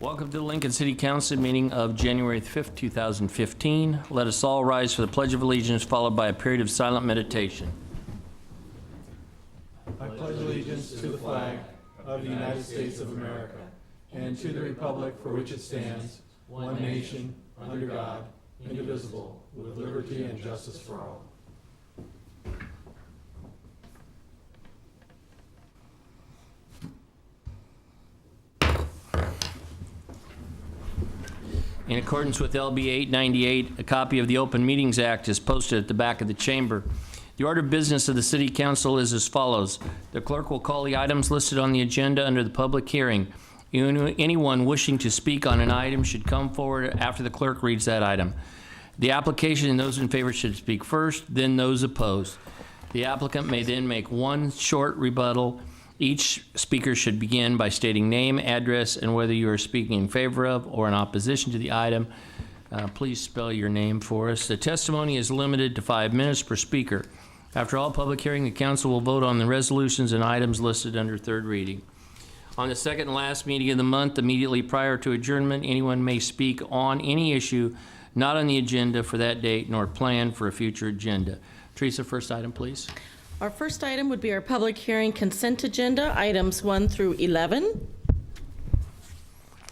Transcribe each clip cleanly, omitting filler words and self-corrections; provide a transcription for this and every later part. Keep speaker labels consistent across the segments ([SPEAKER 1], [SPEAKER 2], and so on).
[SPEAKER 1] Welcome to the Lincoln City Council meeting of January 5th, 2015. Let us all rise for the Pledge of Allegiance, followed by a period of silent meditation.
[SPEAKER 2] I pledge allegiance to the flag of the United States of America and to the republic for which it stands, one nation, under God, indivisible, with liberty and justice for all.
[SPEAKER 1] In accordance with LB 898, a copy of the Open Meetings Act is posted at the back of the chamber. The order of business of the City Council is as follows. The clerk will call the items listed on the agenda under the public hearing. Anyone wishing to speak on an item should come forward after the clerk reads that item. The application and those in favor should speak first, then those opposed. The applicant may then make one short rebuttal. Each speaker should begin by stating name, address, and whether you are speaking in favor of or in opposition to the item. Please spell your name for us. The testimony is limited to 5 minutes per speaker. After all public hearing, the council will vote on the resolutions and items listed under third reading. On the second and last meeting of the month, immediately prior to adjournment, anyone may speak on any issue not on the agenda for that date nor planned for a future agenda. Teresa, first item, please.
[SPEAKER 3] Our first item would be our public hearing consent agenda, items 1 through 11.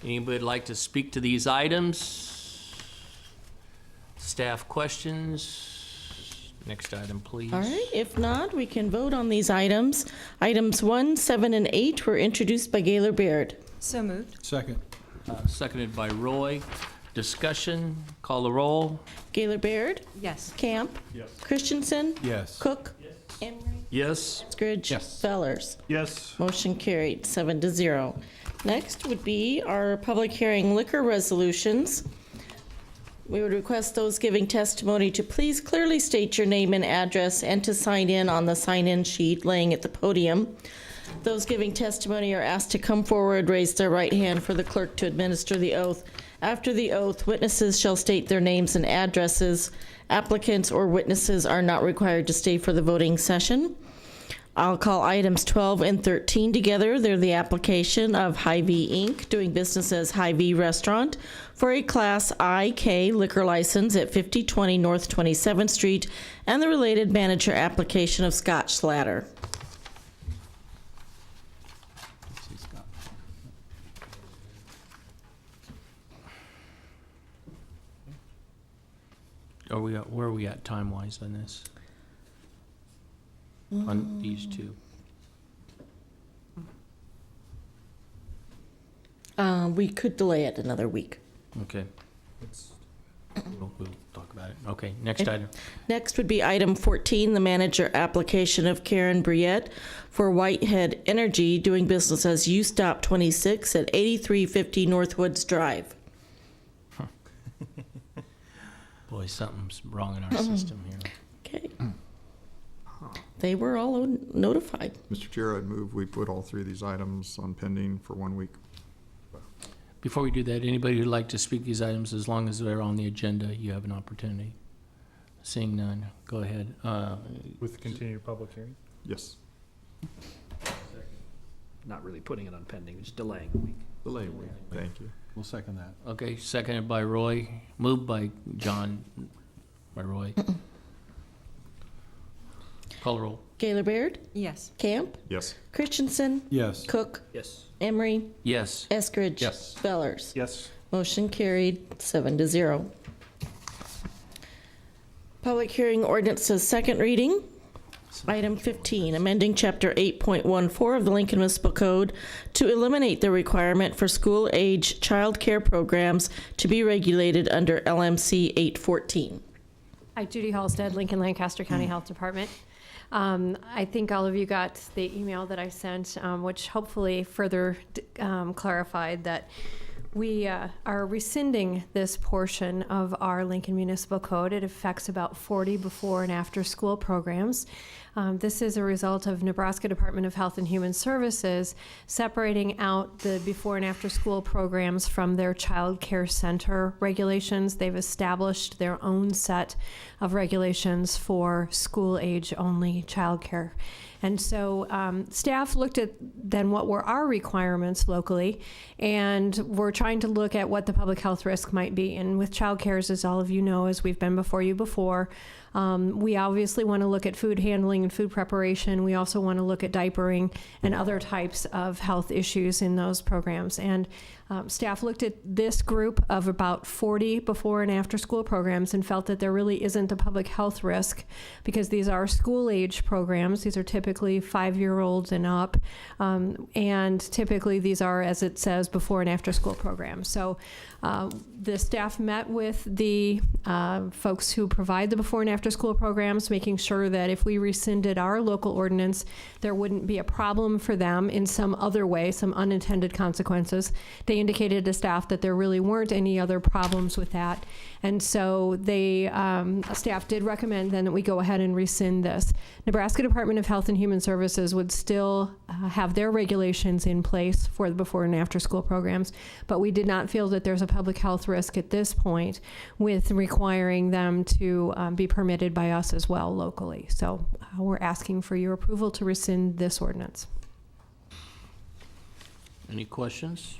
[SPEAKER 1] Anybody like to speak to these items? Staff questions? Next item, please.
[SPEAKER 3] All right, if not, we can vote on these items. Items 1, 7, and 8 were introduced by Gaylor Baird.
[SPEAKER 4] So moved.
[SPEAKER 2] Second.
[SPEAKER 1] Seconded by Roy. Discussion, call the roll.
[SPEAKER 3] Gaylor Baird?
[SPEAKER 4] Yes.
[SPEAKER 3] Camp?
[SPEAKER 2] Yes.
[SPEAKER 3] Christensen?
[SPEAKER 2] Yes.
[SPEAKER 3] Cook? Emery?
[SPEAKER 1] Yes.
[SPEAKER 3] Skridge?
[SPEAKER 2] Yes.
[SPEAKER 3] Fellers?
[SPEAKER 2] Yes.
[SPEAKER 3] Motion carried, 7-0. Next would be our public hearing liquor resolutions. We would request those giving testimony to please clearly state your name and address and to sign in on the sign-in sheet laying at the podium. Those giving testimony are asked to come forward, raise their right hand for the clerk to administer the oath. After the oath, witnesses shall state their names and addresses. Applicants or witnesses are not required to stay for the voting session. I'll call items 12 and 13 together. They're the application of Hy-Vee Inc., doing business as Hy-Vee Restaurant, for a Class IK liquor license at 5020 North 27th Street, and the related manager application of Scotch Slatter.
[SPEAKER 1] Where are we at time-wise on this? On these two?
[SPEAKER 3] We could delay it another week.
[SPEAKER 1] Okay. We'll talk about it. Okay, next item.
[SPEAKER 3] Next would be item 14, the manager application of Karen Briette for Whitehead Energy, doing business as U-Stop 26 at 8350 Northwoods Drive.
[SPEAKER 1] Boy, something's wrong in our system here.
[SPEAKER 3] Okay. They were all notified.
[SPEAKER 5] Mr. Chair, I'd move we put all three of these items on pending for 1 week.
[SPEAKER 1] Before we do that, anybody who'd like to speak these items, as long as they're on the agenda, you have an opportunity. Seeing none, go ahead.
[SPEAKER 2] With the continued public hearing?
[SPEAKER 5] Yes.
[SPEAKER 6] Not really putting it on pending, just delaying a week.
[SPEAKER 5] Delay week. Thank you.
[SPEAKER 2] We'll second that.
[SPEAKER 1] Okay, seconded by Roy, moved by John, by Roy. Call the roll.
[SPEAKER 3] Gaylor Baird?
[SPEAKER 4] Yes.
[SPEAKER 3] Camp?
[SPEAKER 5] Yes.
[SPEAKER 3] Christensen?
[SPEAKER 2] Yes.
[SPEAKER 3] Cook?
[SPEAKER 6] Yes.
[SPEAKER 3] Emery?
[SPEAKER 1] Yes.
[SPEAKER 3] Eskridge?
[SPEAKER 2] Yes.
[SPEAKER 3] Fellers?
[SPEAKER 2] Yes.
[SPEAKER 3] Motion carried, 7-0. Public hearing ordinances, second reading. Item 15, amending Chapter 8.14 of the Lincoln Municipal Code to eliminate the requirement for school-age child care programs to be regulated under LMC 814.
[SPEAKER 7] Hi, Judy Halstead, Lincoln Lancaster County Health Department. I think all of you got the email that I sent, which hopefully further clarified that we are rescinding this portion of our Lincoln Municipal Code. It affects about 40 before and after school programs. This is a result of Nebraska Department of Health and Human Services separating out the before and after school programs from their child care center regulations. They've established their own set of regulations for school age only child care. And so staff looked at then what were our requirements locally, and we're trying to look at what the public health risk might be. And with child cares, as all of you know, as we've been before you before, we obviously want to look at food handling and food preparation. We also want to look at diapering and other types of health issues in those programs. And staff looked at this group of about 40 before and after school programs and felt that there really isn't a public health risk because these are school age programs. These are typically 5-year-olds and up. And typically these are, as it says, before and after school programs. So the staff met with the folks who provide the before and after school programs, making sure that if we rescinded our local ordinance, there wouldn't be a problem for them in some other way, some unintended consequences. They indicated to staff that there really weren't any other problems with that. And so they, staff did recommend then that we go ahead and rescind this. Nebraska Department of Health and Human Services would still have their regulations in place for the before and after school programs, but we did not feel that there's a public health risk at this point with requiring them to be permitted by us as well locally. So we're asking for your approval to rescind this ordinance.
[SPEAKER 1] Any questions?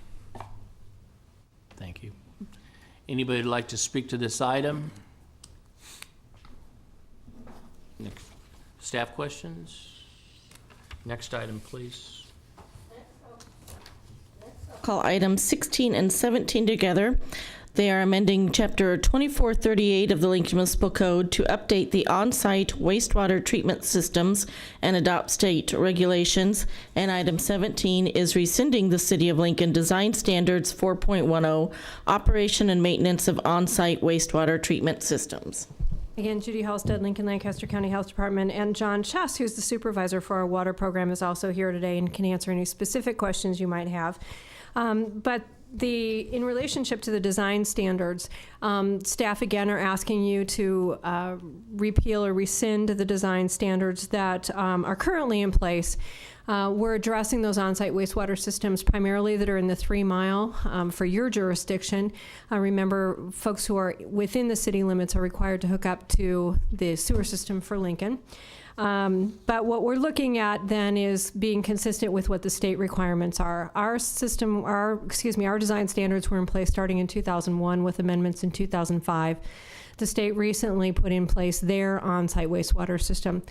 [SPEAKER 1] Thank you. Anybody would like to speak to this item? Next. Staff questions? Next item, please.
[SPEAKER 3] Call items 16 and 17 together. They are amending Chapter 2438 of the Lincoln Municipal Code to update the on-site wastewater treatment systems and adopt state regulations. And item 17 is rescinding the City of Lincoln Design Standards 4.10, operation and maintenance of on-site wastewater treatment systems.
[SPEAKER 7] Again, Judy Halstead, Lincoln Lancaster County Health Department, and John Chess, who's the supervisor for our water program, is also here today and can answer any specific questions you might have. But in relationship to the design standards, staff again are asking you to repeal or rescind the design standards that are currently in place. We're addressing those on-site wastewater systems primarily that are in the 3 mile for your jurisdiction. Remember, folks who are within the city limits are required to hook up to the sewer system for Lincoln. But what we're looking at then is being consistent with what the state requirements are. Our design standards were in place starting in 2001 with amendments in 2005. The state recently put in place their on-site wastewater system.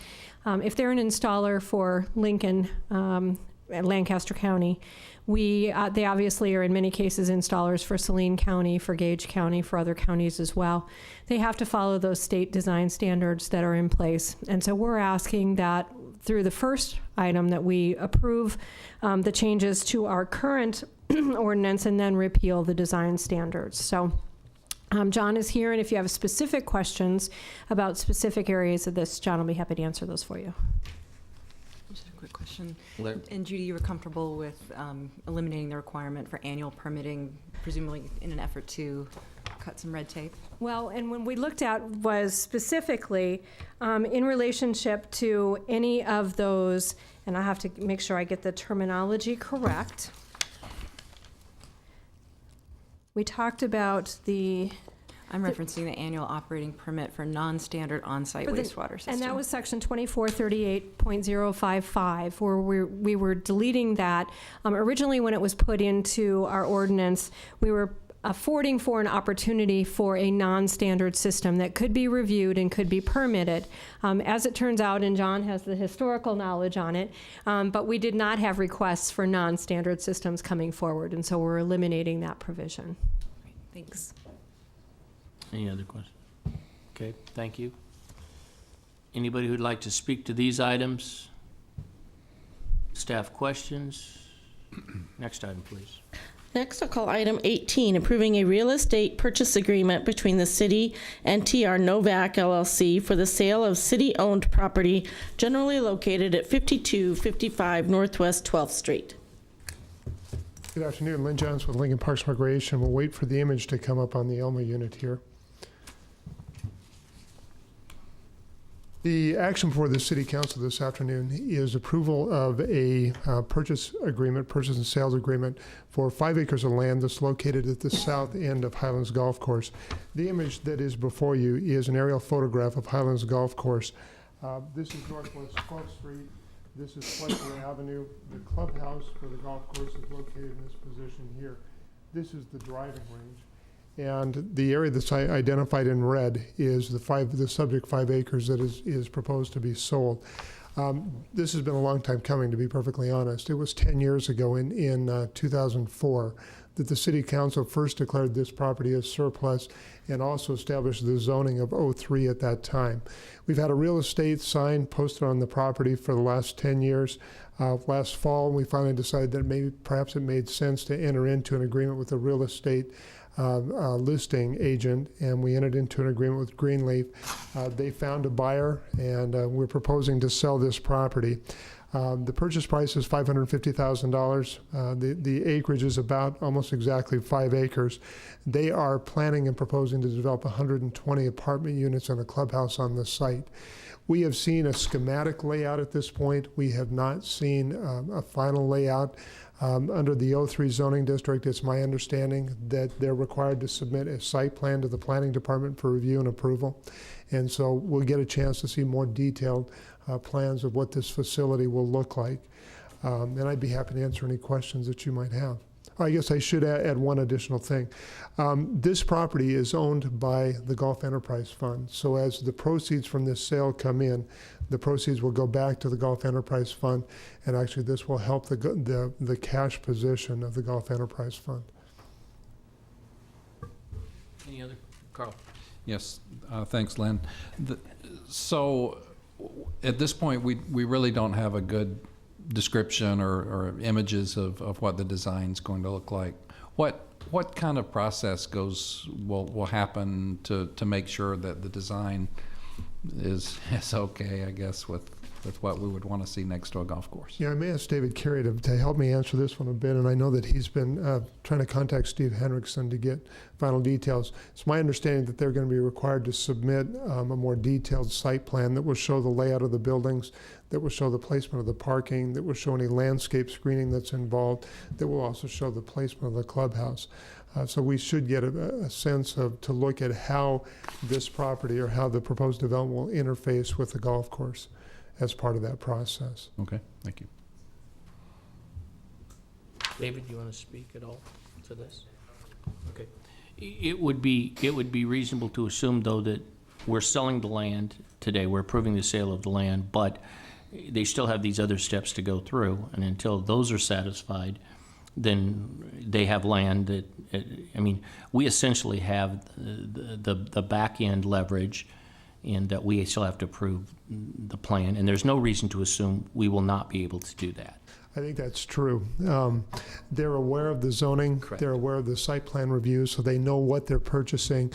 [SPEAKER 7] If they're an installer for Lincoln and Lancaster County, they obviously are in many cases installers for Saline County, for Gage County, for other counties as well. They have to follow those state design standards that are in place. And so we're asking that through the first item that we approve the changes to our current ordinance and then repeal the design standards. So John is here, and if you have specific questions about specific areas of this, John will be happy to answer those for you.
[SPEAKER 4] Just a quick question. And Judy, you were comfortable with eliminating the requirement for annual permitting, presumably in an effort to cut some red tape?
[SPEAKER 7] Well, and when we looked at was specifically in relationship to any of those, and I have to make sure I get the terminology correct. We talked about
[SPEAKER 4] I'm referencing the annual operating permit for non-standard on-site wastewater system.
[SPEAKER 7] And that was section 2438.055, where we were deleting that. Originally, when it was put into our ordinance, we were affording for an opportunity for a non-standard system that could be reviewed and could be permitted. As it turns out, and John has the historical knowledge on it, but we did not have requests for non-standard systems coming forward, and so we're eliminating that provision.
[SPEAKER 4] Great, thanks.
[SPEAKER 1] Any other questions? Okay, thank you. Anybody who'd like to speak to these items? Staff questions? Next item, please.
[SPEAKER 3] Next, I'll call item 18, approving a real estate purchase agreement between the city and TR Novak LLC for the sale of city-owned property generally located at 5255 Northwest 12th Street.
[SPEAKER 8] Good afternoon, Lynn Jones with Lincoln Parks and Recreation. We'll wait for the image to come up on the Elma unit here. The action before the City Council this afternoon is approval of a purchase and sales agreement for 5 acres of land that's located at the south end of Highlands Golf Course. The image that is before you is an aerial photograph of Highlands Golf Course. This is Northwest 12th Street. This is Fletcher Avenue. The clubhouse for the golf course is located in this position here. This is the driving range. And the area that's identified in red is the subject 5 acres that is proposed to be sold. This has been a long time coming, to be perfectly honest. It was 10 years ago in 2004 that the city council first declared this property as surplus and also established the zoning of 03 at that time. We've had a real estate sign posted on the property for the last 10 years. Last fall, we finally decided that perhaps it made sense to enter into an agreement with a real estate listing agent, and we entered into an agreement with Greenleaf. They found a buyer, and we're proposing to sell this property. The purchase price is $550,000. The acreage is about almost exactly 5 acres. They are planning and proposing to develop 120 apartment units and a clubhouse on the site. We have seen a schematic layout at this point. We have not seen a final layout. Under the 03 zoning district, it's my understanding that they're required to submit a site plan to the planning department for review and approval. And so we'll get a chance to see more detailed plans of what this facility will look like. And I'd be happy to answer any questions that you might have. I guess I should add one additional thing. This property is owned by the Gulf Enterprise Fund. So as the proceeds from this sale come in, the proceeds will go back to the Gulf Enterprise Fund, and actually this will help the cash position of the Gulf Enterprise Fund.
[SPEAKER 1] Any other? Carl?
[SPEAKER 9] Yes, thanks, Lynn. So at this point, we really don't have a good description or images of what the design's going to look like. What kind of process will happen to make sure that the design is okay, I guess, with what we would want to see next to a golf course?
[SPEAKER 8] Yeah, I may ask David Carey to help me answer this one a bit, and I know that he's been trying to contact Steve Henriksen to get final details. It's my understanding that they're going to be required to submit a more detailed site plan that will show the layout of the buildings, that will show the placement of the parking, that will show any landscape screening that's involved, that will also show the placement of the clubhouse. So we should get a sense to look at how this property or how the proposed development will interface with the golf course as part of that process.
[SPEAKER 9] Okay, thank you.
[SPEAKER 1] David, do you want to speak at all to this? Okay. It would be reasonable to assume, though, that we're selling the land today. We're approving the sale of the land, but they still have these other steps to go through, and until those are satisfied, then they have land that, I mean, we essentially have the back end leverage, and that we still have to approve the plan, and there's no reason to assume we will not be able to do that.
[SPEAKER 8] I think that's true. They're aware of the zoning.
[SPEAKER 1] Correct.
[SPEAKER 8] They're aware of the site plan review, so they know what they're purchasing.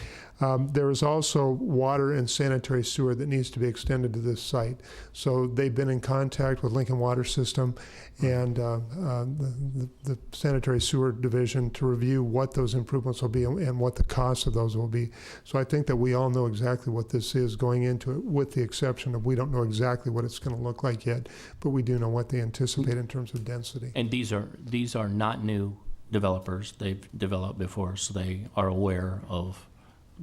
[SPEAKER 8] There is also water and sanitary sewer that needs to be extended to this site. So they've been in contact with Lincoln Water System and the sanitary sewer division to review what those improvements will be and what the cost of those will be. So I think that we all know exactly what this is going into it, with the exception of we don't know exactly what it's going to look like yet, but we do know what they anticipate in terms of density.
[SPEAKER 1] And these are not new developers. They've developed before, so they are aware of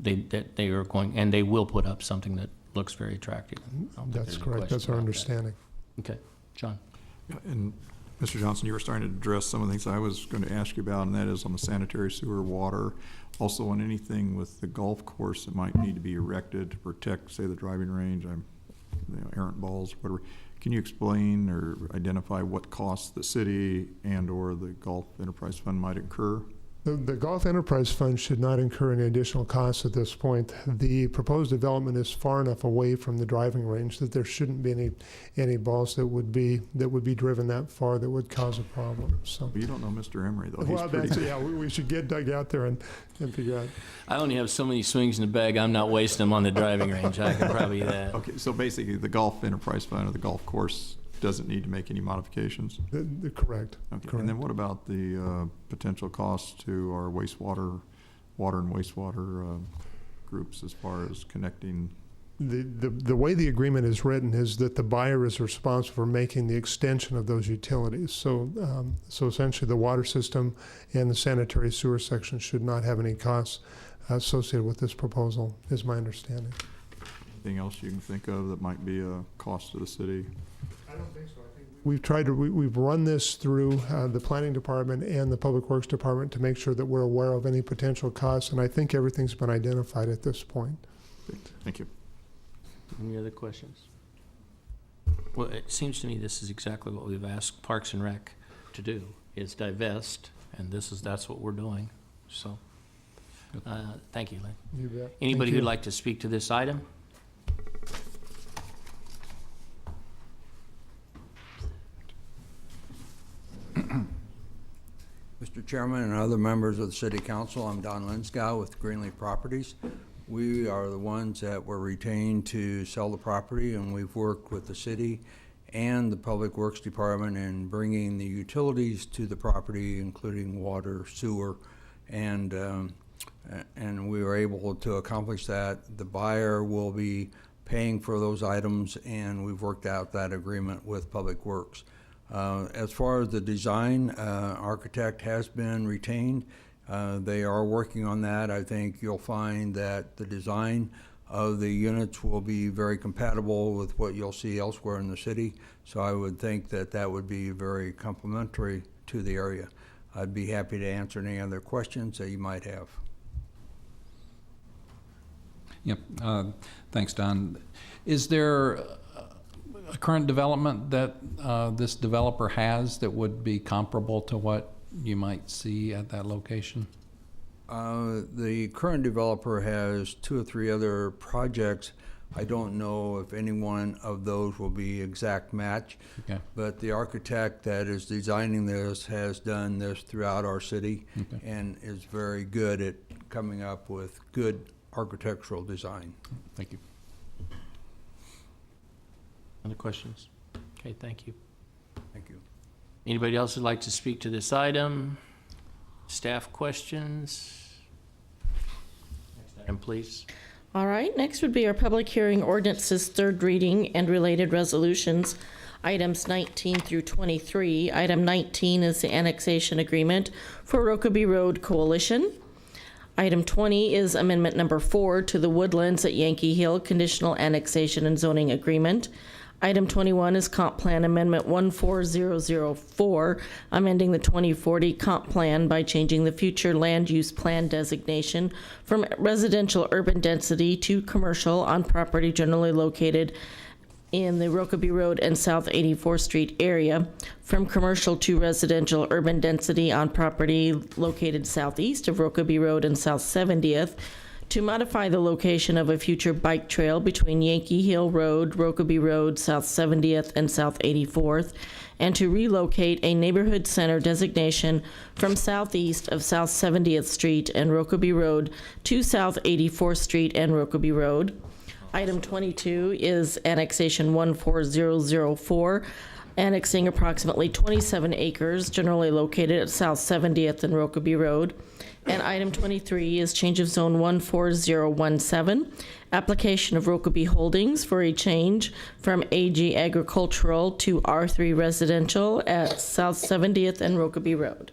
[SPEAKER 1] that they are going, and they will put up something that looks very attractive. I don't think
[SPEAKER 8] That's
[SPEAKER 1] there's any
[SPEAKER 8] correct.
[SPEAKER 1] question
[SPEAKER 8] That's our
[SPEAKER 1] about that.
[SPEAKER 8] understanding.
[SPEAKER 1] Okay, John.
[SPEAKER 5] Yeah, and Mr. Johnson, you were starting to address some of the things I was going to ask you about, and that is on the sanitary sewer, water, also on anything with the golf course that might need to be erected to protect, say, the driving range, errant balls, whatever. Can you explain or identify what costs the city and/or the Gulf Enterprise Fund might incur?
[SPEAKER 8] The Gulf Enterprise Fund should not incur any additional costs at this point. The proposed development is far enough away from the driving range that there shouldn't be any balls that would be driven that far that would cause a problem. So.
[SPEAKER 5] Well, you don't know Mr. Emery, though.
[SPEAKER 8] Well, we should get Doug out there and figure out.
[SPEAKER 1] I only have so many swings in the bag. I'm not wasting them on the driving range. I can probably do that.
[SPEAKER 5] Okay, so basically the Gulf Enterprise Fund or the golf course doesn't need to make any modifications?
[SPEAKER 8] Correct.
[SPEAKER 5] Okay.
[SPEAKER 8] Correct.
[SPEAKER 5] And then what about the potential costs to our water and wastewater groups as far as connecting?
[SPEAKER 8] The way the agreement is written is that the buyer is responsible for making the extension of those utilities. So essentially the water system and the sanitary sewer section should not have any costs associated with this proposal, is my understanding.
[SPEAKER 5] Anything else you can think of that might be a cost to the city?
[SPEAKER 8] I don't think so. I think we've run this through the planning department and the public works department to make sure that we're aware of any potential costs, and I think everything's been identified at this point.
[SPEAKER 5] Thank you.
[SPEAKER 1] Any other questions? Well, it seems to me this is exactly what we've asked Parks and Rec to do, is divest, and that's what we're doing. So, thank you, Lynn.
[SPEAKER 8] You bet.
[SPEAKER 1] Anybody
[SPEAKER 8] Thank
[SPEAKER 1] who'd
[SPEAKER 8] you.
[SPEAKER 1] like to speak to this item?
[SPEAKER 10] Mr. Chairman and other members of the City Council, I'm Don Linsgow with Greenleaf Properties. We are the ones that were retained to sell the property, and we've worked with the city and the Public Works Department in bringing the utilities to the property, including water, sewer, and we were able to accomplish that. The buyer will be paying for those items, and we've worked out that agreement with Public Works. As far as the design, architect has been retained. They are working on that. I think you'll find that the design of the units will be very compatible with what you'll see elsewhere in the city. So I would think that that would be very complementary to the area. I'd be happy to answer any other questions that you might have.
[SPEAKER 9] Yep, thanks, Don. Is there a current development that this developer has that would be comparable to what you might see at that location?
[SPEAKER 10] The current developer has 2 or 3 other projects. I don't know if any one of those will be exact match,
[SPEAKER 9] Okay.
[SPEAKER 10] but the architect that is designing this has done this throughout our city
[SPEAKER 9] Okay.
[SPEAKER 10] and is very good at coming up with good architectural design.
[SPEAKER 9] Thank you.
[SPEAKER 1] Other questions? Okay, thank you.
[SPEAKER 10] Thank you.
[SPEAKER 1] Anybody else who'd like to speak to this item? Staff questions? Next item, please.
[SPEAKER 3] All right, next would be our public hearing ordinances, third reading, and related resolutions, items 19 through 23. Item 19 is the annexation agreement for Rokeby Road Coalition. Item 20 is amendment number 4 to the Woodlands at Yankee Hill Conditional Annexation and Zoning Agreement. Item 21 is Comp Plan Amendment 14004, amending the 2040 Comp Plan by changing the future land use plan designation from residential urban density to commercial on property generally located in the Rokeby Road and South 84th Street area, from commercial to residential urban density on property located southeast of Rokeby Road and South 70th, to modify the location of a future bike trail between Yankee Hill Road, Rokeby Road, South 70th, and South 84th, and to relocate a neighborhood center designation from southeast of South 70th Street and Rokeby Road to South 84th Street and Rokeby Road. Item 22 is annexation 14004, annexing approximately 27 acres generally located at South 70th and Rokeby Road. And item 23 is change of zone 14017, application of Rokeby Holdings for a change from AG Agricultural to R3 Residential at South 70th and Rokeby Road.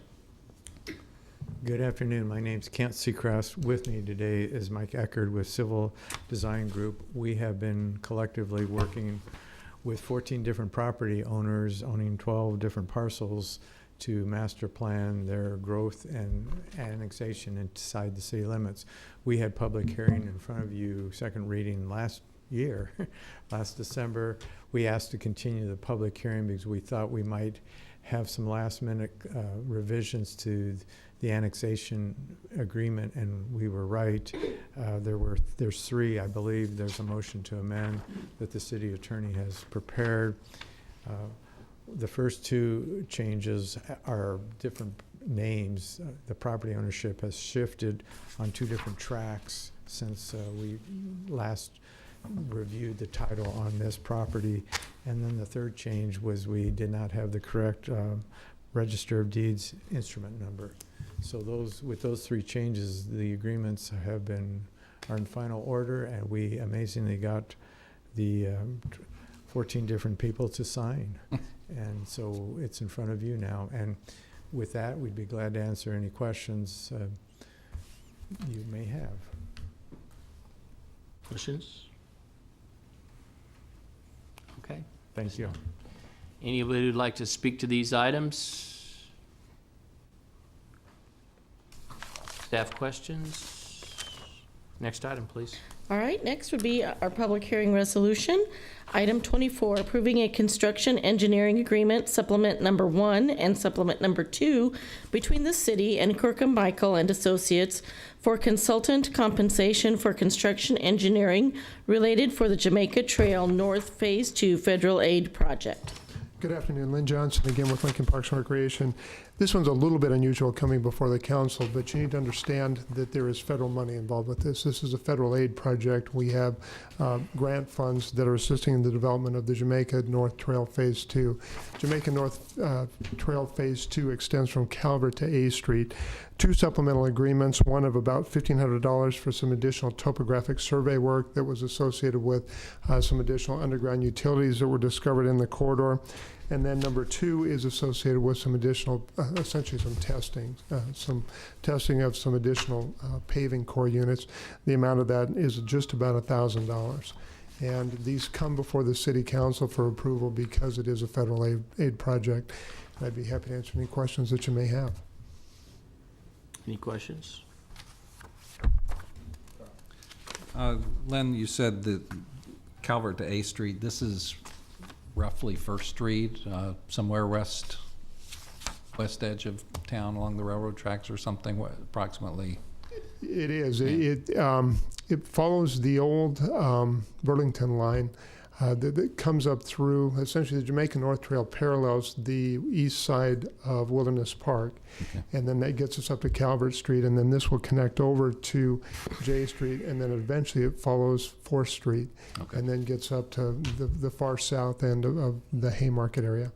[SPEAKER 11] Good afternoon. My name's Kent Seacrest. With me today is Mike Eckerd with Civil Design Group. We have been collectively working with 14 different property owners owning 12 different parcels to master plan their growth and annexation inside the city limits. We had public hearing in front of you, second reading last year, last December. We asked to continue the public hearing because we thought we might have some last minute revisions to the annexation agreement, and we were right. There's 3, I believe. There's a motion to amend that the city attorney has prepared. The first 2 changes are different names. The property ownership has shifted on 2 different tracks since we last reviewed the title on this property. And then the third change was we did not have the correct Register of Deeds instrument number. So with those 3 changes, the agreements are in final order, and we amazingly got the 14 different people to sign. And so it's in front of you now. And with that, we'd be glad to answer any questions you may have.
[SPEAKER 1] Questions? Okay.
[SPEAKER 11] Thank you.
[SPEAKER 1] Anybody who'd like to speak to these items? Staff questions? Next item, please.
[SPEAKER 3] All right, next would be our public hearing resolution. Item 24, approving a construction engineering agreement, supplement number 1 and supplement number 2 between the city and Kirkham Michael and Associates for consultant compensation for construction engineering related for the Jamaica Trail North Phase 2 federal aid project.
[SPEAKER 8] Good afternoon, Lynn Johnson again with Lincoln Parks and Recreation. This one's a little bit unusual coming before the council, but you need to understand that there is federal money involved with this. This is a federal aid project. We have grant funds that are assisting in the development of the Jamaica North Trail Phase 2. Jamaica North Trail Phase 2 extends from Calvert to A Street. 2 supplemental agreements, one of about $1,500 for some additional topographic survey work that was associated with some additional underground utilities that were discovered in the corridor. And then number 2 is associated with some additional, essentially some testing of some additional paving core units. The amount of that is just about $1,000. And these come before the city council for approval because it is a federal aid project. I'd be happy to answer any questions that you may have.
[SPEAKER 1] Any questions?
[SPEAKER 9] Len, you said that Calvert to A Street, this is roughly First Street, somewhere west edge of town along the railroad tracks or something, approximately?
[SPEAKER 8] It is. It follows the old Burlington line that comes up through, essentially the Jamaica North Trail parallels the east side of Wilderness Park.
[SPEAKER 9] Okay.
[SPEAKER 8] And then that gets us up to Calvert Street, and then this will connect over to J Street, and then eventually it follows 4th Street,
[SPEAKER 9] Okay.
[SPEAKER 8] and then gets up to the far south end of the Haymarket area.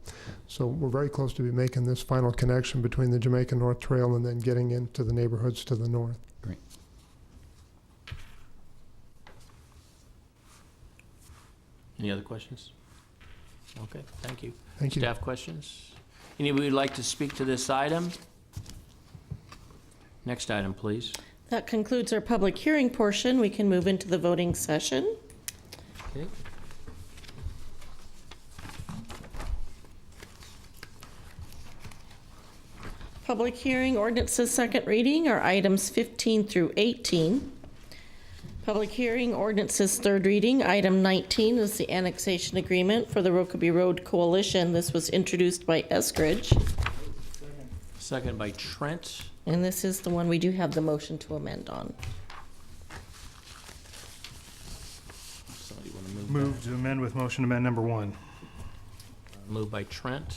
[SPEAKER 8] So we're very close to be making this final connection between the Jamaica North Trail and then getting into the neighborhoods to the north.
[SPEAKER 9] Great.
[SPEAKER 1] Any other questions? Okay, thank you.
[SPEAKER 8] Thank you.
[SPEAKER 1] Staff questions? Anybody would like to speak to this item? Next item, please.
[SPEAKER 3] That concludes our public hearing portion. We can move into the voting session.
[SPEAKER 1] Okay.
[SPEAKER 3] Public hearing ordinances second reading are items 15 through 18. Public hearing ordinances third reading, item 19 is the annexation agreement for the Rokeby Road Coalition. This was introduced by Eskridge,
[SPEAKER 1] Second by Trent.
[SPEAKER 3] and this is the one we do have the motion to amend on.
[SPEAKER 1] Somebody want to move
[SPEAKER 2] Move to amend with motion amend number 1.
[SPEAKER 1] that? Moved by Trent.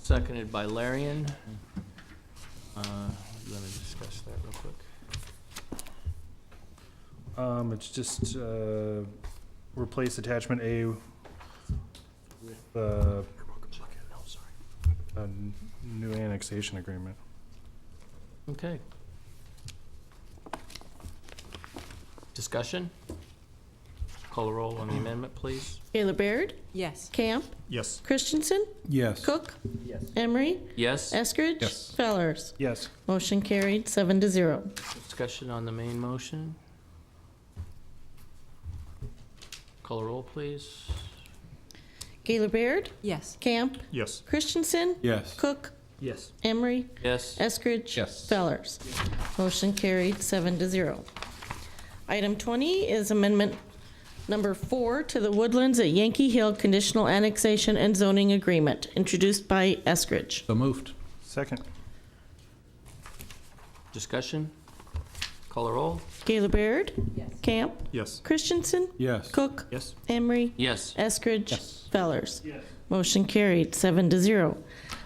[SPEAKER 1] Seconded by Larian. You want to discuss that real quick?
[SPEAKER 2] It's just replace attachment A with a new annexation agreement.
[SPEAKER 1] Okay. Discussion? Call a roll on the amendment, please.
[SPEAKER 3] Gaylor Baird?
[SPEAKER 4] Yes.
[SPEAKER 3] Camp?
[SPEAKER 2] Yes.
[SPEAKER 3] Christensen?
[SPEAKER 10] Yes.
[SPEAKER 3] Cook?
[SPEAKER 6] Yes.
[SPEAKER 3] Emery?
[SPEAKER 1] Yes?
[SPEAKER 3] Eskridge?
[SPEAKER 9] Yes.
[SPEAKER 3] Fellers?
[SPEAKER 2] Yes.
[SPEAKER 3] Motion carried, 7-0.
[SPEAKER 1] Discussion on the main motion? Call a roll, please.
[SPEAKER 3] Gaylor Baird?
[SPEAKER 4] Yes.
[SPEAKER 3] Camp?
[SPEAKER 2] Yes.
[SPEAKER 3] Christensen?
[SPEAKER 10] Yes.
[SPEAKER 3] Cook?
[SPEAKER 6] Yes.
[SPEAKER 3] Emery?
[SPEAKER 1] Yes?
[SPEAKER 3] Eskridge?
[SPEAKER 9] Yes.
[SPEAKER 3] Fellers? Motion carried, 7-0. Item 20 is amendment number 4 to the Woodlands at Yankee Hill Conditional Annexation and Zoning Agreement, introduced by Eskridge.
[SPEAKER 9] So moved.
[SPEAKER 2] Second.
[SPEAKER 1] Discussion? Call a roll?
[SPEAKER 3] Gaylor Baird?
[SPEAKER 4] Yes.
[SPEAKER 3] Camp?
[SPEAKER 2] Yes.
[SPEAKER 3] Christensen?
[SPEAKER 10] Yes.
[SPEAKER 3] Cook?
[SPEAKER 2] Yes.
[SPEAKER 3] Emery?
[SPEAKER 1] Yes?
[SPEAKER 3] Eskridge?
[SPEAKER 9] Yes.
[SPEAKER 3] Fellers?
[SPEAKER 2] Yes.
[SPEAKER 3] Motion carried, 7-0.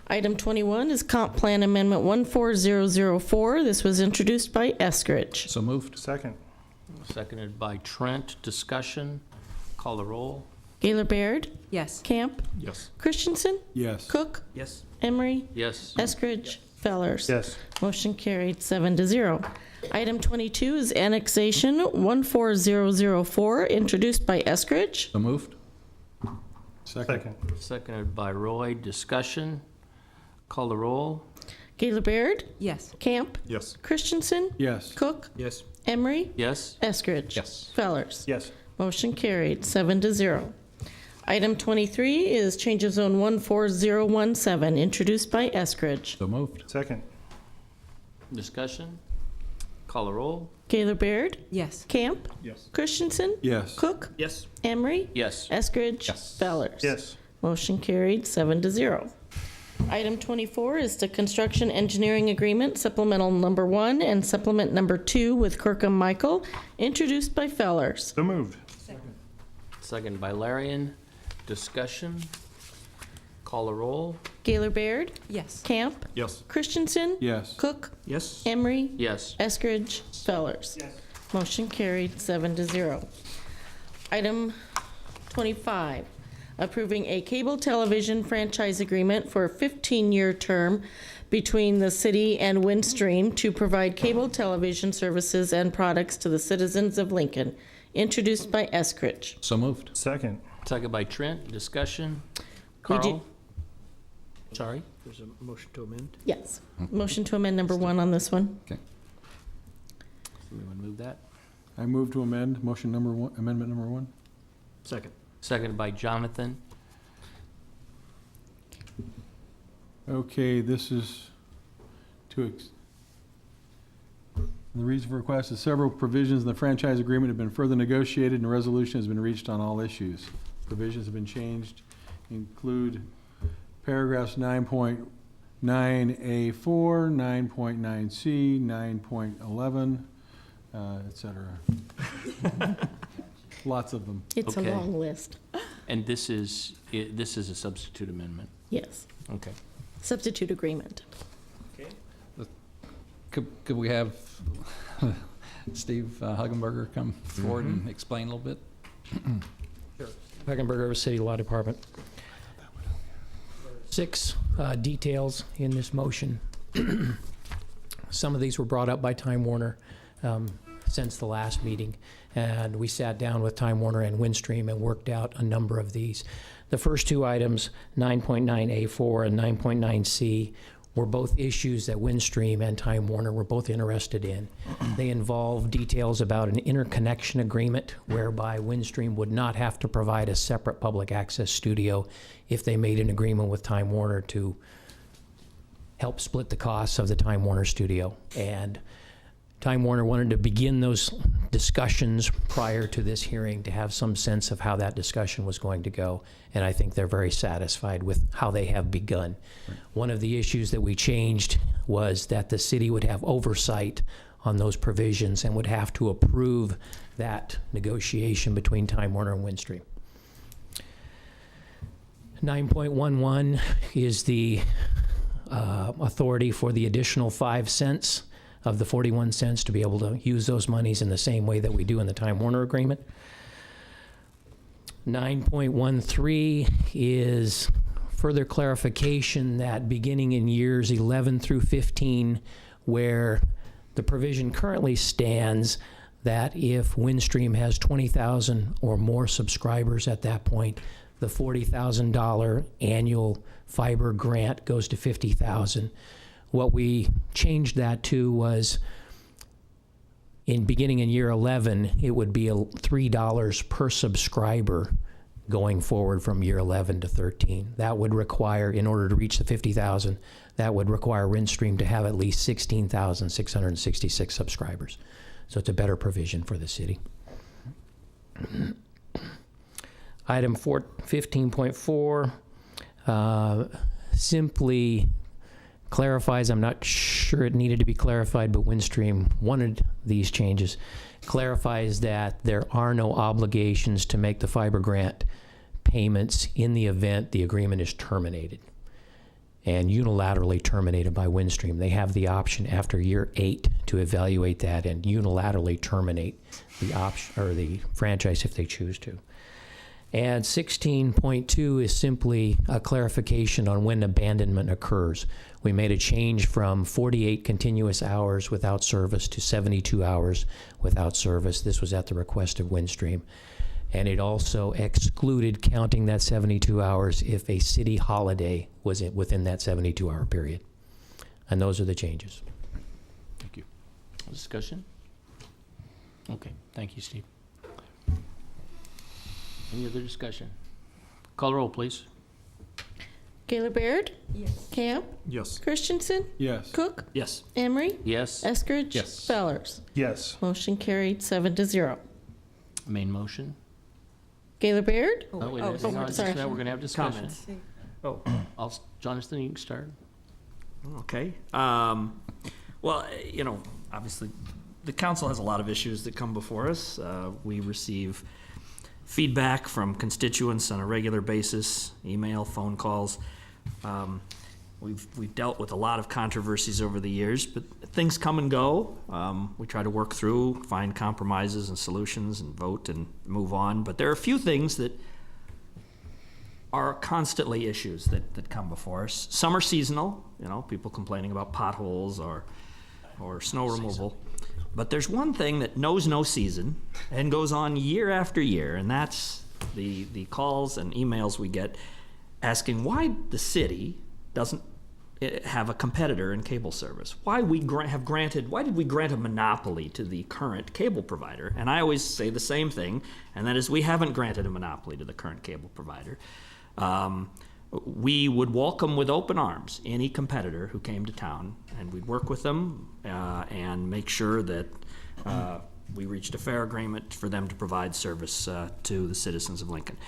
[SPEAKER 3] Item 21 is Comp Plan Amendment 14004. This was introduced by Eskridge.
[SPEAKER 9] So moved.
[SPEAKER 2] Second.
[SPEAKER 1] Seconded by Trent. Discussion? Call the roll?
[SPEAKER 3] Gaylor Baird?
[SPEAKER 4] Yes.
[SPEAKER 3] Camp?
[SPEAKER 2] Yes.
[SPEAKER 3] Christensen?
[SPEAKER 10] Yes.
[SPEAKER 3] Cook?
[SPEAKER 6] Yes.
[SPEAKER 3] Emery?
[SPEAKER 1] Yes?
[SPEAKER 3] Eskridge? Fellers?
[SPEAKER 2] Yes.
[SPEAKER 3] Motion carried, 7-0. Item 22 is Annexation 14004, introduced by Eskridge.
[SPEAKER 9] So moved.
[SPEAKER 2] Second.
[SPEAKER 1] Seconded by Roy. Discussion? Call the roll?
[SPEAKER 3] Gaylor Baird?
[SPEAKER 4] Yes.
[SPEAKER 3] Camp?
[SPEAKER 2] Yes.
[SPEAKER 3] Christensen?
[SPEAKER 10] Yes.
[SPEAKER 3] Cook?
[SPEAKER 6] Yes.
[SPEAKER 3] Emery?
[SPEAKER 1] Yes?
[SPEAKER 3] Eskridge?
[SPEAKER 9] Yes.
[SPEAKER 3] Fellers?
[SPEAKER 2] Yes.
[SPEAKER 3] Motion carried, 7-0. Item 23 is change of zone 14017, introduced by Eskridge.
[SPEAKER 9] So moved.
[SPEAKER 2] Second.
[SPEAKER 1] Discussion? Call a roll?
[SPEAKER 3] Gaylor Baird?
[SPEAKER 4] Yes.
[SPEAKER 3] Camp?
[SPEAKER 2] Yes.
[SPEAKER 3] Christensen?
[SPEAKER 5] Yes.
[SPEAKER 3] Cook?
[SPEAKER 6] Yes.
[SPEAKER 3] Emery?
[SPEAKER 1] Yes.
[SPEAKER 3] Eskridge?
[SPEAKER 9] Yes.
[SPEAKER 3] Fellers?
[SPEAKER 2] Yes.
[SPEAKER 3] Motion carried, 7-0. Item 24 is the construction engineering agreement, supplemental number 1 and supplement number 2 with Kirkham Michael, introduced by Fellers.
[SPEAKER 2] So moved.
[SPEAKER 1] Second by Larian. Discussion? Call a roll?
[SPEAKER 3] Gaylor Baird?
[SPEAKER 4] Yes.
[SPEAKER 3] Camp?
[SPEAKER 2] Yes.
[SPEAKER 3] Christensen?
[SPEAKER 5] Yes.
[SPEAKER 3] Cook?
[SPEAKER 6] Yes.
[SPEAKER 3] Emery?
[SPEAKER 1] Yes.
[SPEAKER 3] Eskridge? Fellers?
[SPEAKER 2] Yes.
[SPEAKER 3] Motion carried, 7-0. Item 25, approving a cable television franchise agreement for a 15-year term between the city and Windstream to provide cable television services and products to the citizens of Lincoln, introduced by Eskridge.
[SPEAKER 9] So moved.
[SPEAKER 2] Second.
[SPEAKER 1] Second by Trent. Discussion?
[SPEAKER 3] We did-
[SPEAKER 1] Carl? Sorry?
[SPEAKER 6] There's a motion to amend.
[SPEAKER 3] Yes. Motion to amend number 1 on this one.
[SPEAKER 1] Anyone move that?
[SPEAKER 12] I move to amend motion number 1, amendment number 1.
[SPEAKER 6] Second.
[SPEAKER 1] Seconded by Jonathan.
[SPEAKER 12] Okay, this is the reason for request is several provisions in the franchise agreement have been further negotiated and a resolution has been reached on all issues. Provisions have been changed, include paragraphs 9.9A4, 9.9C, 9.11, et cetera. Lots of them.
[SPEAKER 3] It's a
[SPEAKER 1] Okay.
[SPEAKER 3] long list.
[SPEAKER 1] And this is a substitute amendment.
[SPEAKER 3] Yes.
[SPEAKER 1] Okay.
[SPEAKER 3] Substitute agreement.
[SPEAKER 9] Could we have Steve Huggenberger come forward and explain a little bit?
[SPEAKER 6] Heckenberger, City Law Department. 6 details in this motion. Some of these were brought up by Time Warner since the last meeting, and we sat down with Time Warner and Windstream and worked out a number of these. The first 2 items, 9.9A4 and 9.9C, were both issues that Windstream and Time Warner were both interested in. They involve details about an interconnection agreement whereby Windstream would not have to provide a separate public access studio if they made an agreement with Time Warner to help split the costs of the Time Warner studio. And Time Warner wanted to begin those discussions prior to this hearing to have some sense of how that discussion was going to go. And I think they're very satisfied with how they have begun. Right. One of the issues that we changed was that the city would have oversight on those provisions and would have to approve that negotiation between Time Warner and Windstream. 9.11 is the authority for the additional 5 cents of the 41 cents to be able to use those monies in the same way that we do in the Time Warner agreement. 9.13 is further clarification that beginning in years 11 through 15, where the provision currently stands that if Windstream has 20,000 or more subscribers at that point, the $40,000 annual fiber grant goes to $50,000. What we changed that to was, beginning in year 11, it would be $3 per subscriber going forward from year 11 to 13. That would require, in order to reach the 50,000, that would require Windstream to have at least 16,666 subscribers. So it's a better provision for the city. Item 15.4 simply clarifies, I'm not sure it needed to be clarified, but Windstream wanted these changes, clarifies that there are no obligations to make the fiber grant payments in the event the agreement is terminated and unilaterally terminated by Windstream. They have the option after year 8 to evaluate that and unilaterally terminate the option or the franchise if they choose to. And 16.2 is simply a clarification on when abandonment occurs. We made a change from 48 continuous hours without service to 72 hours without service. This was at the request of Windstream. And it also excluded counting that 72 hours if a city holiday was within that 72-hour period. And those are the changes.
[SPEAKER 1] Thank you. Discussion? Okay, thank you, Steve. Any other discussion? Call the roll, please.
[SPEAKER 3] Gaylor Baird?
[SPEAKER 4] Yes.
[SPEAKER 3] Camp?
[SPEAKER 5] Yes.
[SPEAKER 3] Christensen?
[SPEAKER 12] Yes.
[SPEAKER 3] Cook?
[SPEAKER 1] Yes.
[SPEAKER 3] Emery?
[SPEAKER 1] Yes.
[SPEAKER 3] Eskridge?
[SPEAKER 12] Yes.
[SPEAKER 3] Fellers?
[SPEAKER 2] Yes.
[SPEAKER 3] Motion carried 7-0.
[SPEAKER 1] Main motion.
[SPEAKER 3] Gaylor Baird?
[SPEAKER 1] Oh, wait,
[SPEAKER 4] oh,
[SPEAKER 1] hang on, just
[SPEAKER 3] sorry.
[SPEAKER 1] now we're gonna have discussion.
[SPEAKER 13] Comments. Oh,
[SPEAKER 1] Jonathan, you can start.
[SPEAKER 13] okay. Well, you know, obviously, the council has a lot of issues that come before us. We receive feedback from constituents on a regular basis, email, phone calls. We've dealt with a lot of controversies over the years, but things come and go. We try to work through, find compromises and solutions and vote and move on. But there are a few things that are constantly issues that come before us. Some are seasonal, you know, people complaining about potholes or snow removal. But there's one thing that knows no season and goes on year after year, and that's the calls and emails we get asking why the city doesn't have a competitor in cable service. Why did we grant a monopoly to the current cable provider? And I always say the same thing, and that is we haven't granted a monopoly to the current cable provider. We would welcome with open arms any competitor who came to town, and we'd work with them and make sure that we reached a fair agreement for them to provide service to the citizens of Lincoln.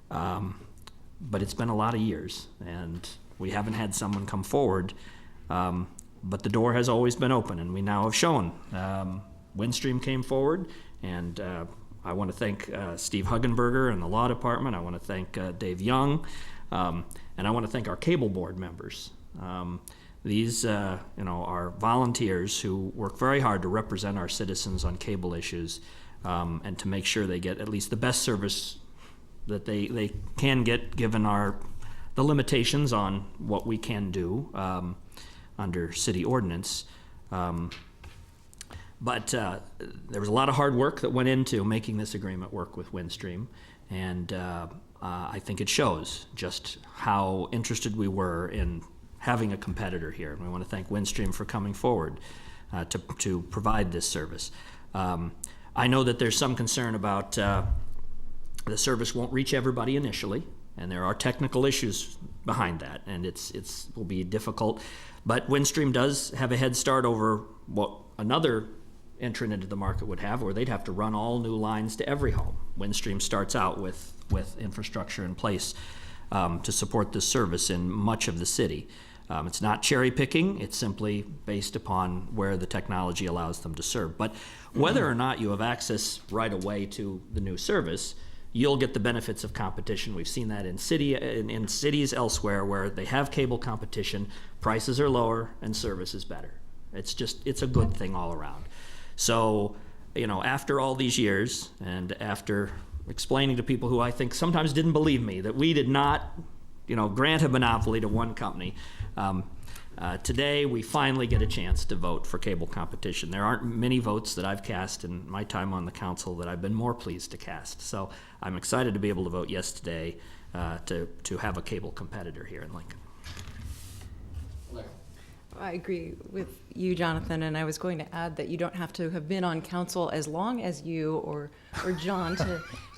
[SPEAKER 13] But it's been a lot of years, and we haven't had someone come forward. But the door has always been open, and we now have shown. Windstream came forward, and I want to thank Steve Huggenberger and the Law Department. I want to thank Dave Young, and I want to thank our cable board members. These, are volunteers who work very hard to represent our citizens on cable issues and to make sure they get at least the best service that they can get given the limitations on what we can do under city ordinance. But there was a lot of hard work that went into making this agreement work with Windstream, and I think it shows just how interested we were in having a competitor here. And we want to thank Windstream for coming forward to provide this service. I know that there's some concern about the service won't reach everybody initially, and there are technical issues behind that, and it will be difficult. But Windstream does have a head start over what another entrant into the market would have, where they'd have to run all new lines to every home. Windstream starts out with infrastructure in place to support this service in much of the city. It's not cherry picking, it's simply based upon where the technology allows them to serve. But whether or not you have access right away to the new service, you'll get the benefits of competition. We've seen that in cities elsewhere where they have cable competition, prices are lower and service is better. It's a good thing all around. So, after all these years and after explaining to people who I think sometimes didn't believe me that we did not, grant a monopoly to one company, today we finally get a chance to vote for cable competition. There aren't many votes that I've cast in my time on the council that I've been more pleased to cast. So I'm excited to be able to vote yes today to have a cable competitor here in Lincoln.
[SPEAKER 4] I agree with you, Jonathan, and I was going to add that you don't have to have been on council as long as you or John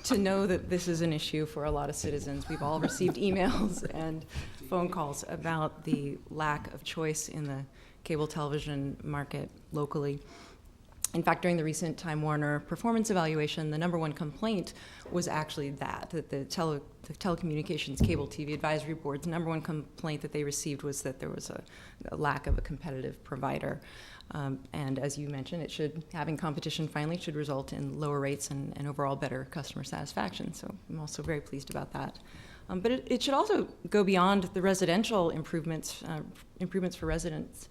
[SPEAKER 4] to know that this is an issue for a lot of citizens. We've all received emails and phone calls about the lack of choice in the cable television market locally. In fact, during the recent Time Warner performance evaluation, the number one complaint was actually that the Telecommunications Cable TV Advisory Board's number one complaint that they received was that there was a lack of a competitive provider. And as you mentioned, having competition finally should result in lower rates and overall better customer satisfaction. So I'm also very pleased about that. But it should also go beyond the residential improvements for residents.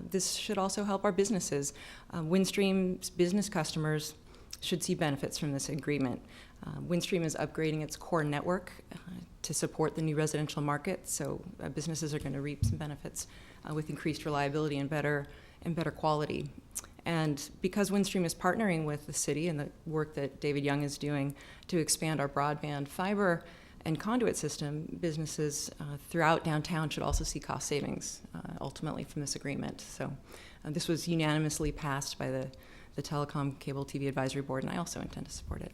[SPEAKER 4] This should also help our businesses. Windstream's business customers should see benefits from this agreement. Windstream is upgrading its core network to support the new residential market, so businesses are going to reap some benefits with increased reliability and better quality. And because Windstream is partnering with the city and the work that David Young is doing to expand our broadband fiber and conduit system, businesses throughout downtown should also see cost savings ultimately from this agreement. So this was unanimously passed by the Telecom Cable TV Advisory Board, and I also intend to support it.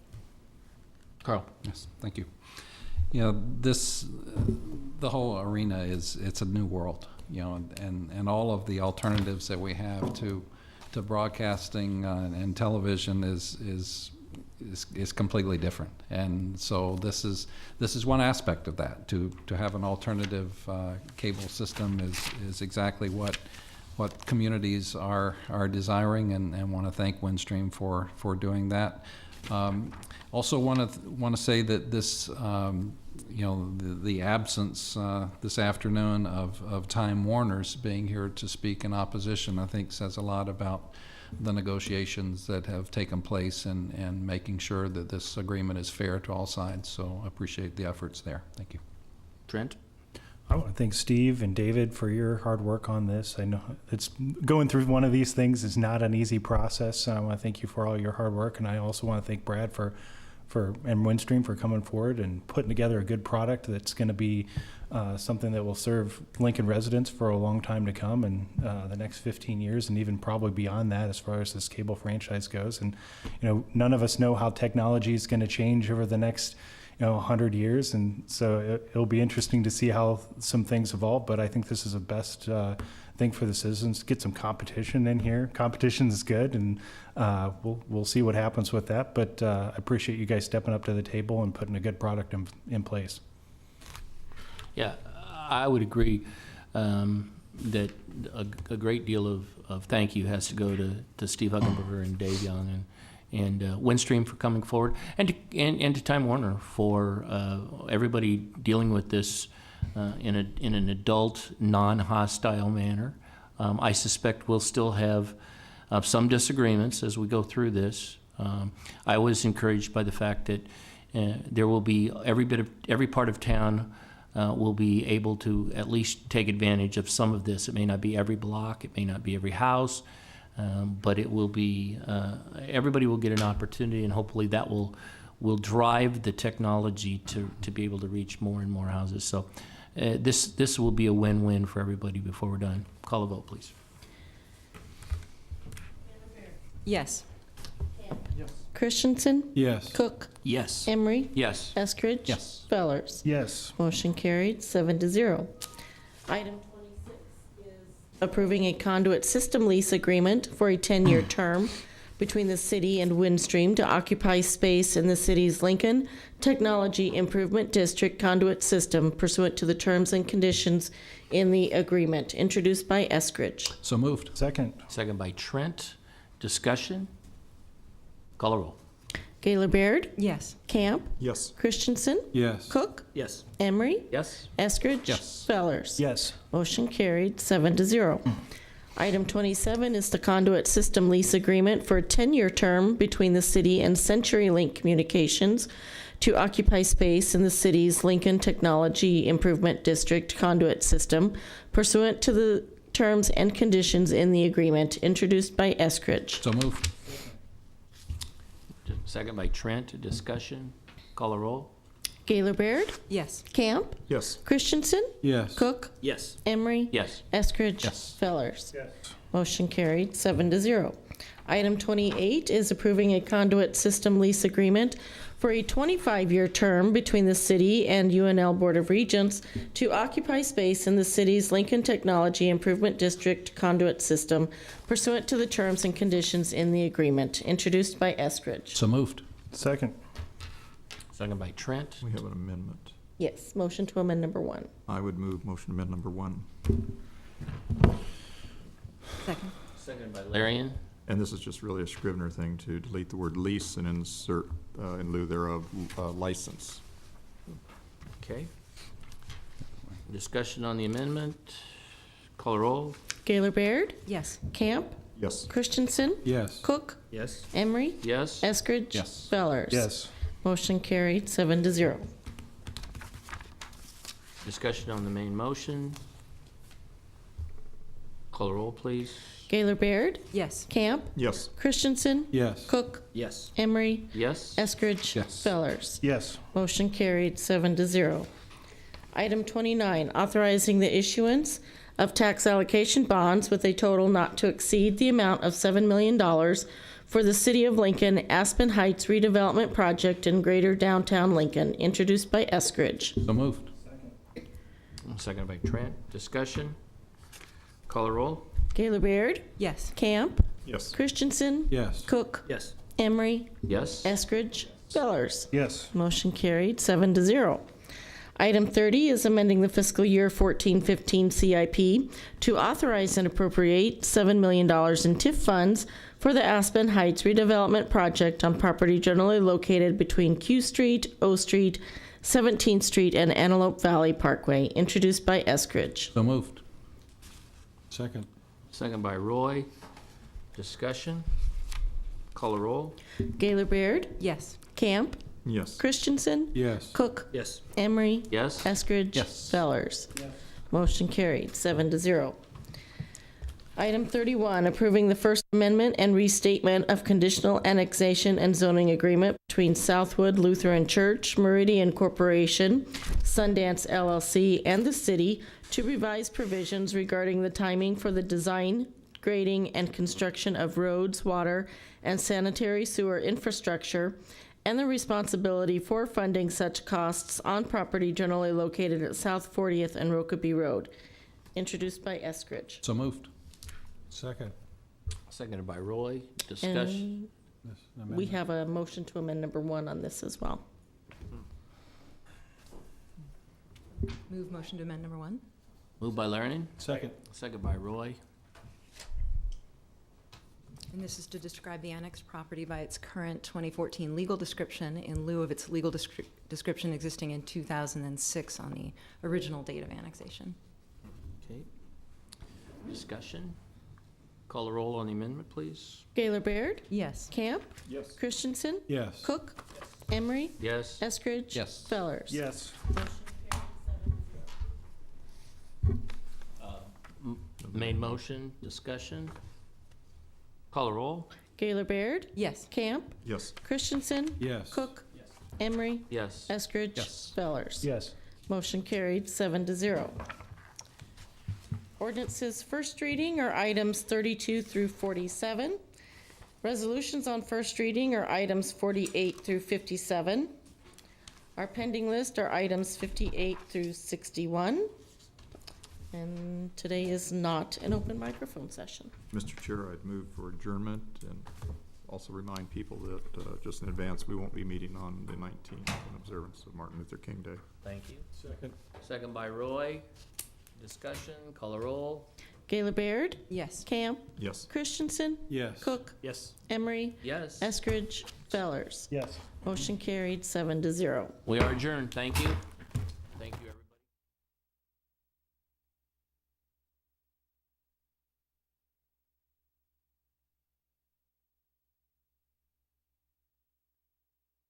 [SPEAKER 9] Carl? Yes, thank you. you know, the whole arena it's a new world, you know, and all of the alternatives that we have to broadcasting and television is completely different. And so this is one aspect of that. To have an alternative cable system is exactly what communities are desiring, and want to thank Windstream for doing that. Also want to say that this, you know, the absence this afternoon of Time Warner's being here to speak in opposition, I think says a lot about the negotiations that have taken place and making sure that this agreement is fair to all sides. So I appreciate the efforts there. Thank you.
[SPEAKER 1] Trent?
[SPEAKER 14] I want to thank Steve and David for your hard work on this. I know it's going through one of these things is not an easy process. I want to thank you for all your hard work, and I also want to thank Brad and Windstream for coming forward and putting together a good product that's going to be something that will serve Lincoln residents for a long time to come, and the next 15 years, and even probably beyond that as far as this cable franchise goes. And none of us know how technology is going to change over the next 100 years, and so it'll be interesting to see how some things evolve. But I think this is the best thing for the citizens to get some competition in here. Competition is good, and we'll see what happens with that. But I appreciate you guys stepping up to the table and putting a good product in place.
[SPEAKER 1] Yeah, I would agree that a great deal of thank you has to go to Steve Huggenberger and Dave Young and Windstream for coming forward, and to Time Warner for everybody dealing with this in an adult, non-hostile manner. I suspect we'll still have some disagreements as we go through this. I was encouraged by the fact that there will be every part of town will be able to at least take advantage of some of this. It may not be every block, it may not be every house, but it will be, everybody will get an opportunity, and hopefully that will drive the technology to be able to reach more and more houses. So this will be a win-win for everybody before we're done. Call a vote, please.
[SPEAKER 4] Yes.
[SPEAKER 3] Christensen?
[SPEAKER 12] Yes.
[SPEAKER 3] Cook?
[SPEAKER 1] Yes.
[SPEAKER 3] Emery?
[SPEAKER 1] Yes.
[SPEAKER 3] Eskridge?
[SPEAKER 9] Yes.
[SPEAKER 3] Fellers?
[SPEAKER 14] Yes.
[SPEAKER 3] Motion carried, 7-0. Item 26 is approving a conduit system lease agreement for a 10-year term between the city and Windstream to occupy space in the city's Lincoln Technology Improvement District conduit system pursuant to the terms and conditions in the agreement. Introduced by Eskridge.
[SPEAKER 9] So moved.
[SPEAKER 14] Second.
[SPEAKER 1] Second by Trent. Discussion? Call a roll.
[SPEAKER 3] Gaylor Baird?
[SPEAKER 4] Yes.
[SPEAKER 3] Camp?
[SPEAKER 5] Yes.
[SPEAKER 3] Christensen?
[SPEAKER 12] Yes.
[SPEAKER 3] Cook?
[SPEAKER 13] Yes.
[SPEAKER 3] Emery?
[SPEAKER 1] Yes.
[SPEAKER 3] Eskridge?
[SPEAKER 9] Yes.
[SPEAKER 3] Fellers?
[SPEAKER 14] Yes.
[SPEAKER 3] Motion carried, 7-0. Item 27 is the conduit system lease agreement for a 10-year term between the city and CenturyLink Communications to occupy space in the city's Lincoln Technology Improvement District conduit system pursuant to the terms and conditions in the agreement. Introduced by Eskridge.
[SPEAKER 9] So moved.
[SPEAKER 1] Second by Trent. Discussion? Call a roll.
[SPEAKER 3] Gaylor Baird?
[SPEAKER 4] Yes.
[SPEAKER 3] Camp?
[SPEAKER 5] Yes.
[SPEAKER 3] Christensen?
[SPEAKER 12] Yes.
[SPEAKER 3] Cook?
[SPEAKER 13] Yes.
[SPEAKER 3] Emery?
[SPEAKER 1] Yes.
[SPEAKER 3] Eskridge?
[SPEAKER 9] Yes.
[SPEAKER 3] Fellers?
[SPEAKER 14] Yes.
[SPEAKER 3] Motion carried, 7-0. Item 28 is approving a conduit system lease agreement for a 25-year term between the city and UNL Board of Regents to occupy space in the city's Lincoln Technology Improvement District conduit system pursuant to the terms and conditions in the agreement. Introduced by Eskridge.
[SPEAKER 9] So moved.
[SPEAKER 14] Second.
[SPEAKER 1] Second by Trent.
[SPEAKER 5] We have an amendment.
[SPEAKER 3] Yes, motion to amend number 1.
[SPEAKER 5] I would move motion amend number 1.
[SPEAKER 4] Second.
[SPEAKER 1] Second by Larian.
[SPEAKER 5] And this is just really a Scrivener thing to delete the word lease and insert in lieu thereof license.
[SPEAKER 1] Okay. Discussion on the amendment. Call a roll.
[SPEAKER 3] Gaylor Baird?
[SPEAKER 4] Yes.
[SPEAKER 3] Camp?
[SPEAKER 5] Yes.
[SPEAKER 3] Christensen?
[SPEAKER 12] Yes.
[SPEAKER 3] Cook?
[SPEAKER 13] Yes.
[SPEAKER 3] Emery?
[SPEAKER 1] Yes.
[SPEAKER 3] Eskridge?
[SPEAKER 9] Yes.
[SPEAKER 3] Fellers?
[SPEAKER 14] Yes.
[SPEAKER 3] Motion carried, 7-0.
[SPEAKER 1] Discussion on the main motion. Call a roll, please.
[SPEAKER 3] Gaylor Baird?
[SPEAKER 4] Yes.
[SPEAKER 3] Camp?
[SPEAKER 5] Yes.
[SPEAKER 3] Christensen?
[SPEAKER 12] Yes.
[SPEAKER 3] Cook?
[SPEAKER 13] Yes.
[SPEAKER 3] Emery?
[SPEAKER 1] Yes.
[SPEAKER 3] Eskridge?
[SPEAKER 9] Yes.
[SPEAKER 3] Fellers?
[SPEAKER 14] Yes.
[SPEAKER 3] Motion carried, 7-0. Item 29, authorizing the issuance of tax allocation bonds with a total not to exceed the amount of $7 million for the City of Lincoln Aspen Heights redevelopment project in Greater Downtown Lincoln, introduced by Eskridge.
[SPEAKER 9] So moved.
[SPEAKER 1] Seconded by Trent. Discussion? Call a roll.
[SPEAKER 3] Gaylor Baird?
[SPEAKER 4] Yes.
[SPEAKER 3] Camp?
[SPEAKER 5] Yes.
[SPEAKER 3] Christensen?
[SPEAKER 12] Yes.
[SPEAKER 3] Cook?
[SPEAKER 13] Yes.
[SPEAKER 3] Emery?
[SPEAKER 1] Yes.
[SPEAKER 3] Eskridge? Fellers?
[SPEAKER 14] Yes.
[SPEAKER 3] Motion carried, 7-0. Item 30 is amending the fiscal year 14-15 CIP to authorize and appropriate $7 million in TIF funds for the Aspen Heights redevelopment project on property generally located between Q Street, O Street, 17th Street, and Antelope Valley Parkway, introduced by Eskridge.
[SPEAKER 9] So moved.
[SPEAKER 12] Second.
[SPEAKER 1] Second by Roy. Discussion? Call a roll.
[SPEAKER 3] Gaylor Baird?
[SPEAKER 4] Yes.
[SPEAKER 3] Camp?
[SPEAKER 5] Yes.
[SPEAKER 3] Christensen?
[SPEAKER 12] Yes.
[SPEAKER 3] Cook?
[SPEAKER 13] Yes.
[SPEAKER 3] Emery?
[SPEAKER 1] Yes.
[SPEAKER 3] Eskridge?
[SPEAKER 9] Yes.
[SPEAKER 3] Fellers? Motion carried, 7-0. Item 31, approving the First Amendment and restatement of conditional annexation and zoning agreement between Southwood Lutheran Church, Meridian Corporation, Sundance LLC, and the city to revise provisions regarding the timing for the design, grading, and construction of roads, water, and sanitary sewer infrastructure, and the responsibility for funding such costs on property generally located at South 40th and Rokeby Road, introduced by Eskridge.
[SPEAKER 9] So moved.
[SPEAKER 12] Second.
[SPEAKER 1] Seconded by Roy. Discussion?
[SPEAKER 12] Yes,
[SPEAKER 3] We
[SPEAKER 12] amendment.
[SPEAKER 3] have a motion to amend number 1 on this as well.
[SPEAKER 4] Move motion to amend number 1.
[SPEAKER 1] Moved by Lernan.
[SPEAKER 12] Second.
[SPEAKER 1] Seconded by Roy.
[SPEAKER 4] And this is to describe the annexed property by its current 2014 legal description in lieu of its legal description existing in 2006 on the original date of annexation.
[SPEAKER 1] Okay. Discussion? Call a roll on the amendment, please.
[SPEAKER 3] Gaylor Baird?
[SPEAKER 4] Yes.
[SPEAKER 3] Camp?
[SPEAKER 12] Yes.
[SPEAKER 3] Christensen?
[SPEAKER 12] Yes.
[SPEAKER 3] Cook? Emery?
[SPEAKER 1] Yes.
[SPEAKER 3] Eskridge?
[SPEAKER 9] Yes.
[SPEAKER 3] Fellers?
[SPEAKER 14] Yes.
[SPEAKER 1] Made motion. Discussion? Call a roll.
[SPEAKER 3] Gaylor Baird?
[SPEAKER 4] Yes.
[SPEAKER 3] Camp?
[SPEAKER 5] Yes.
[SPEAKER 3] Christensen?
[SPEAKER 12] Yes.
[SPEAKER 3] Cook? Emery?
[SPEAKER 1] Yes.
[SPEAKER 3] Eskridge?
[SPEAKER 9] Yes.
[SPEAKER 3] Fellers?
[SPEAKER 14] Yes.
[SPEAKER 3] Motion carried, 7-0. Ordinances first reading are items 32 through 47. Resolutions on first reading are items 48 through 57. Our pending list are items 58 through 61. And today is not an open microphone session.
[SPEAKER 5] Mr. Chair, I'd move for adjournment and also remind people that, just in advance, we won't be meeting on the 19th in observance of Martin Luther King Day.
[SPEAKER 1] Thank you.
[SPEAKER 12] Second.
[SPEAKER 1] Second by Roy. Discussion? Call a roll.
[SPEAKER 3] Gaylor Baird?
[SPEAKER 4] Yes.
[SPEAKER 3] Camp?
[SPEAKER 5] Yes.
[SPEAKER 3] Christensen?
[SPEAKER 12] Yes.
[SPEAKER 3] Cook?
[SPEAKER 13] Yes.
[SPEAKER 3] Emery?
[SPEAKER 1] Yes.
[SPEAKER 3] Eskridge? Fellers?
[SPEAKER 14] Yes.
[SPEAKER 3] Motion carried, 7-0.
[SPEAKER 1] We are adjourned. Thank you.